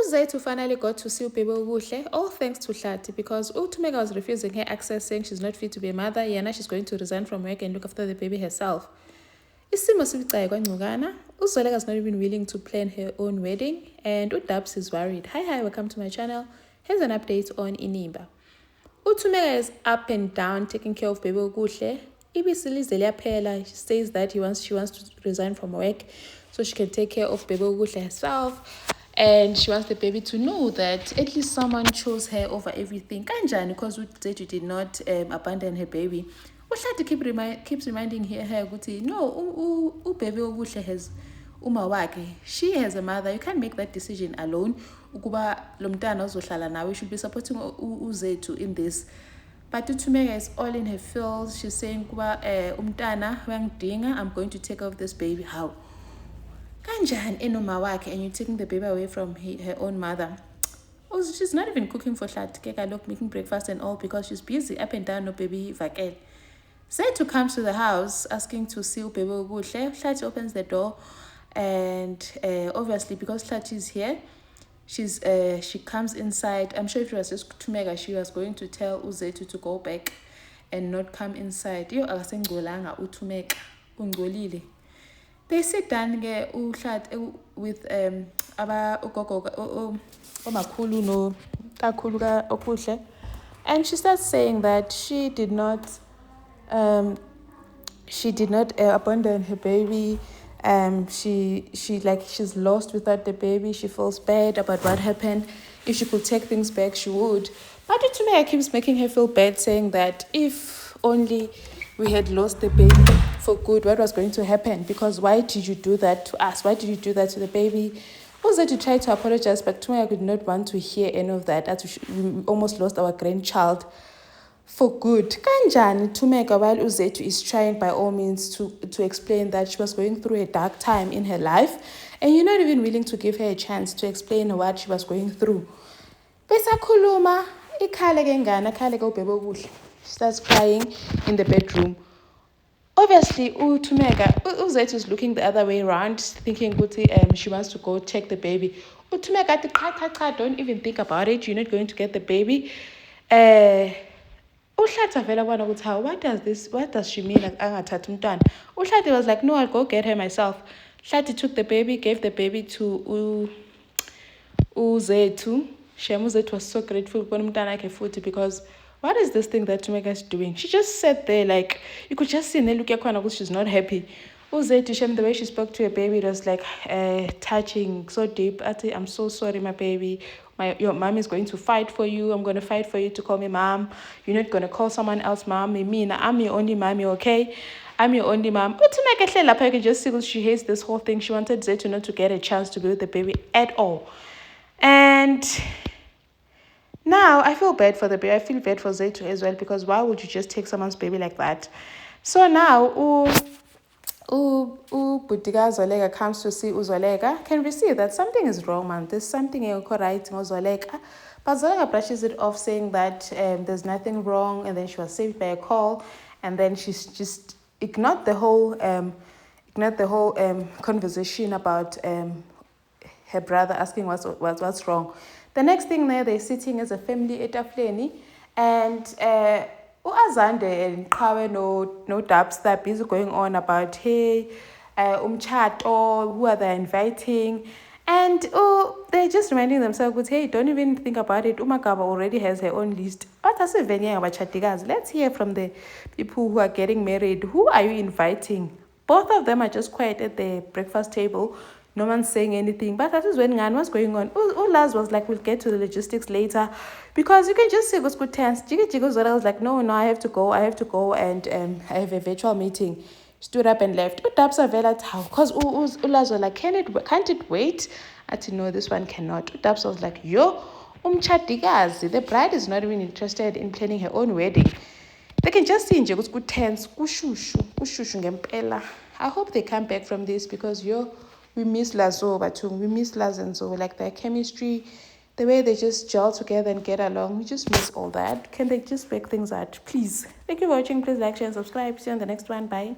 uZethu finally got to see uBhebe Ubuhle, all thanks to Hlathi, because uThumeka was refusing her access, saying she's not fit to be a mother. Now she's going to resign from work and look after the baby herself. Isimo sibucayi kwaNgcukana. uZoleka's not even willing to plan her own wedding, and uDabs is worried. Hi, welcome to my channel. Here's an update on Inimba. uThumeka is up and down taking care of Bhebe Ubuhle. Ibisi lize liyaphela. She says that she wants to resign from work so she can take care of Bhebe Ubuhle herself. And she wants the baby to know that at least someone chose her over everything. Kanjani, because uZethu did not abandon her baby. uHlathi keeps reminding her ukuthi no, uBhebe Ubuhle has umawake. She has a mother. You can't make that decision alone. Ukuba lo mntana uzohlala nawe. You should be supporting uZethu in this. But uThumeka is all in her feels. She's saying kuba umntana uyangidinga, I'm going to take care of this baby. How? Kanjani enomawake and you're taking the baby away from her own mother? Also, she's not even cooking for Hlathi, making breakfast and all, because she's busy up and down no baby vakel. Zethu comes to the house asking to see Bhebe Ubuhle. Hlathi opens the door, and obviously because Hlathi is here, she comes inside. I'm sure if it was just Thumeka, she was going to tell uZethu to go back and not come inside. Yo akasengcolanga uThumeka ungcolile. They sit down with ugogo omakhulu no takhulu ka Ubuhle, and she starts saying that she did not abandon her baby. She's lost without the baby. She feels bad about what happened. If she could take things back, she would. But Thumeka keeps making her feel bad, saying that if only we had lost the baby for good, what was going to happen? Because why did you do that to us? Why did you do that to the baby? uZethu tried to apologize, but Thumeka did not want to hear any of that, as we almost lost our grandchild for good. Kanjani Thumeka, while uZethu is trying by all means to explain that she was going through a dark time in her life, and you're not even willing to give her a chance to explain what she was going through. Besakhuluma, ikhale kengana, khale uBhebe Ubuhle. She starts crying in the bedroom. Obviously, uZethu is looking the other way around, thinking she wants to go check the baby. Thumeka, don't even think about it. You're not going to get the baby. What does she mean? Hlathi was like, no, I'll go get her myself. Hlathi took the baby, gave the baby to uZethu. uZethu was so grateful because what is this thing that Thumeka is doing? She just sat there, like, you could just see because she's not happy. uZethu, the way she spoke to her baby, it was like touching, so deep. I'm so sorry, my baby. Your mom is going to fight for you. I'm going to fight for you to call me mom. You're not going to call someone else mom. I'm your only mommy, okay? I'm your only mom. Uthumeka, you can just see she hates this whole thing. She wanted Zethu not to get a chance to be with the baby at all. And now I feel bad for the baby. I feel bad for Zethu as well, because why would you just take someone's baby like that? So now Butika Zoleka comes to see uZoleka, can we see that something is wrong, man? There's something incorrect in Zoleka. But Zoleka brushes it off, saying that there's nothing wrong, and then she was saved by a call, and then she's just ignored the whole conversation about her brother asking what's wrong. The next thing they're sitting as a family at Afleni, and uAzande and Qawe no Dabs, they're busy going on about hey umchato, who are they inviting, and they're just reminding themselves, hey, don't even think about it. Umakaba already has her own list. Let's hear from the people who are getting married. Who are you inviting? Both of them are just quiet at the breakfast table. No one's saying anything. But that is when what's going on. Laz was like, we'll get to the logistics later. Because you can just see what's good tense. Jigo Zora was like, no, I have to go, and I have a virtual meeting. Stood up and left. Udabs are how? Because Laz was like, can't it wait? I said, no, this one cannot. Udabs was like, yo, umchadigazi. The bride is not even interested in planning her own wedding. They can just see nje good tense. Kushushu ngempela. I hope they come back from this, because we miss Lazo, we miss Lazenzo, like their chemistry, the way they just gel together and get along. We just miss all that. Can they just break things out, please? Thank you for watching. Please like, share, and subscribe. See you on the next one. Bye.